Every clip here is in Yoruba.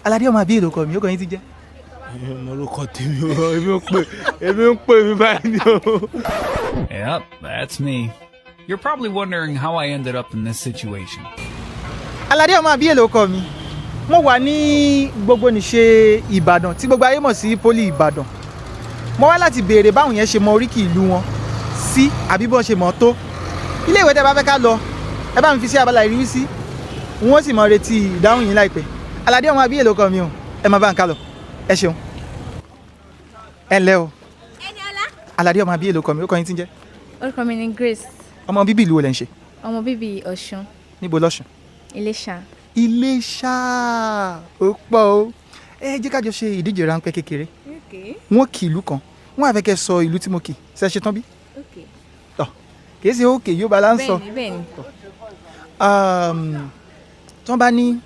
Aládé ọmọ àbí èlò kọ mi ó kàn yín ti jẹ́. Mo lórúkọ tèmi o, èmi ń pè mí báyìí ni o. Yep, that's me. You're probably wondering how I ended up in this situation. Aládé ọmọ àbí èlò kọ mi mo wà ní gbogbo nìṣe Ìbàdàn tí gbogbo ayé mọ̀ sí poli Ìbàdàn. Mo wá láti béèrè báwọn yẹn ṣe mọ oríkì ìlú wọn sí àbí bọ́n ṣe mọ̀ tó. Ilé ìwé tẹ́ bá fẹ́ ká lọ ẹ bá mi fi sí abala ìrísí wọ́n sì mọ retí ìdáhùn yín láìpẹ́. Aládé ọmọ àbí èlò kọ mi o ẹ má bá ń ká lọ ẹ ṣeun. Ẹ ǹlẹ́ o. Ẹniọlá. Aládé ọmọ àbí èlò kọ mi ó kọ yín ti ń jẹ́. Orúkọ mi ni Grace. Ọmọ bíbí ìlú wo lẹ ń ṣe. Ọmọ bíbí Ọ̀ṣun. Níbo lọ́ṣun. Iléṣà. Iléṣà ó pọ̀ o. Ẹ jẹ́ ká jọ ṣe ìdíje ráńpẹ́ kékeré. Wọ́n kì ìlú kan wọ́n á fẹ́ kẹ́ sọ ìlú tí mo kì ṣe ṣe tán bí. Kì í ṣe òkè yóò bá láǹsọ. Bẹ́ẹ̀ni. tí wọ́n bá ní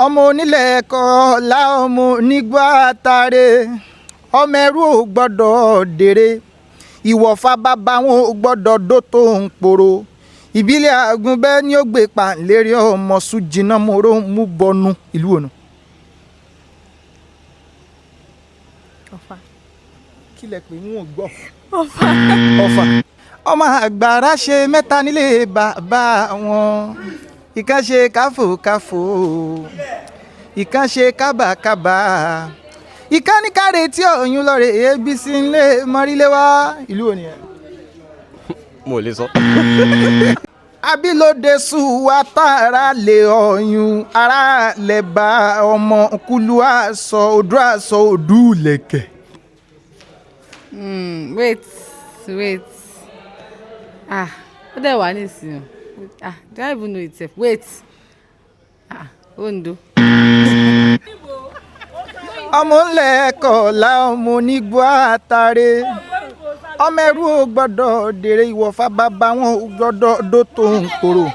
ọmọ onílẹ̀ ẹ̀kọ́ láọmọ onígbà àtàrẹ ọmọ ẹrú ò gbọ́dọ̀ dèrè ìwọ̀fà bàbá wọn ò gbọ́dọ̀ dó tó ń poro ìbílẹ̀ àgùnbẹ́ ni ó gbé pàǹlérí ọmọ sùjìnà mòró mú bọnu ìlú ònà. Ọ̀fà. kí lẹ pé wọn ò gbọ́. Ọ̀fà. Ọ̀fà. Ọmọ àgbàrá ṣe mẹ́ta nílé bàbá wọn ìkan ṣe káfòkáfò ìkan ṣe kábàkábà ìkan ní káre tí òyìn lọ́rẹ̀ abc ńlẹ̀ mọ́rílẹ̀ wá ìlú òní ẹ̀. Mo lè sọ. abilode suwa tààrà lè ọyún ara lè bá ọmọ kúlú àṣọ odò àṣọ odù lẹ̀kẹ̀. Wait. Ó dẹ̀ wà nísìnyí. Do I even know it sef? Wait. Ondo. ọmọ ńlẹ̀ ẹ̀kọ́ la ọmọ onígbò àtàrẹ ọmọ ẹrú ò gbọ́dọ̀ dèrè ìwọ̀fà bàbá wọn ò gbọ́dọ̀ dó tó ń koro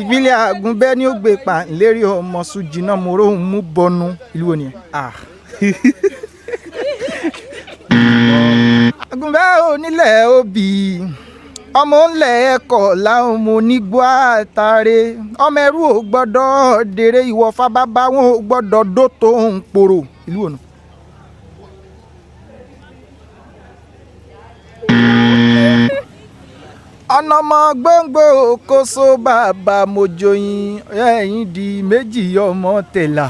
ìbílẹ̀ àgùnbẹ́ ni ó gbé pàǹlérí ọmọ sùjìnà mòró mú bọnu ìlú òní ẹ̀. àgùnbẹ́ onílẹ̀ òbí ọmọ ńlẹ̀ ẹ̀kọ́ làwọn ọmọ onígbò àtàrẹ ọmọ ẹrú ò gbọ́dọ̀ dèrè ìwọ̀fà bàbá wọn ò gbọ́dọ̀ dó tó ń poro ìlú ònà. ọ̀nàmọ̀ gbòǹgbò kóso bàbá mojoyin ẹ̀yìn di méjì ọmọ tẹ̀là.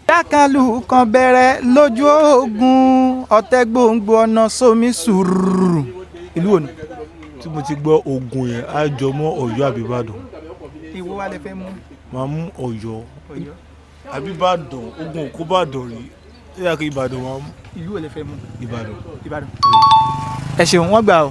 dákàlù kan bẹ̀rẹ̀ lójú ogun ọ̀tẹ̀ gbòǹgbò ọ̀nà sómi sùúrù ìlú òní. Tí mo ti gbọ́ Ògùn yẹn á jọ mọ́ Ọ̀yọ́ àbí Ìbàdàn. ìwọ wa lè fẹ́ mú. Màá mú Ọ̀yọ́ àbí Ìbàdàn. Ògùn kò Ìbàdàn rí ṣé yà kí Ìbàdàn máa mú. ìlú ò lè fẹ́ mú. Ìbàdàn. ẹ ṣeun wọ́n gbà o.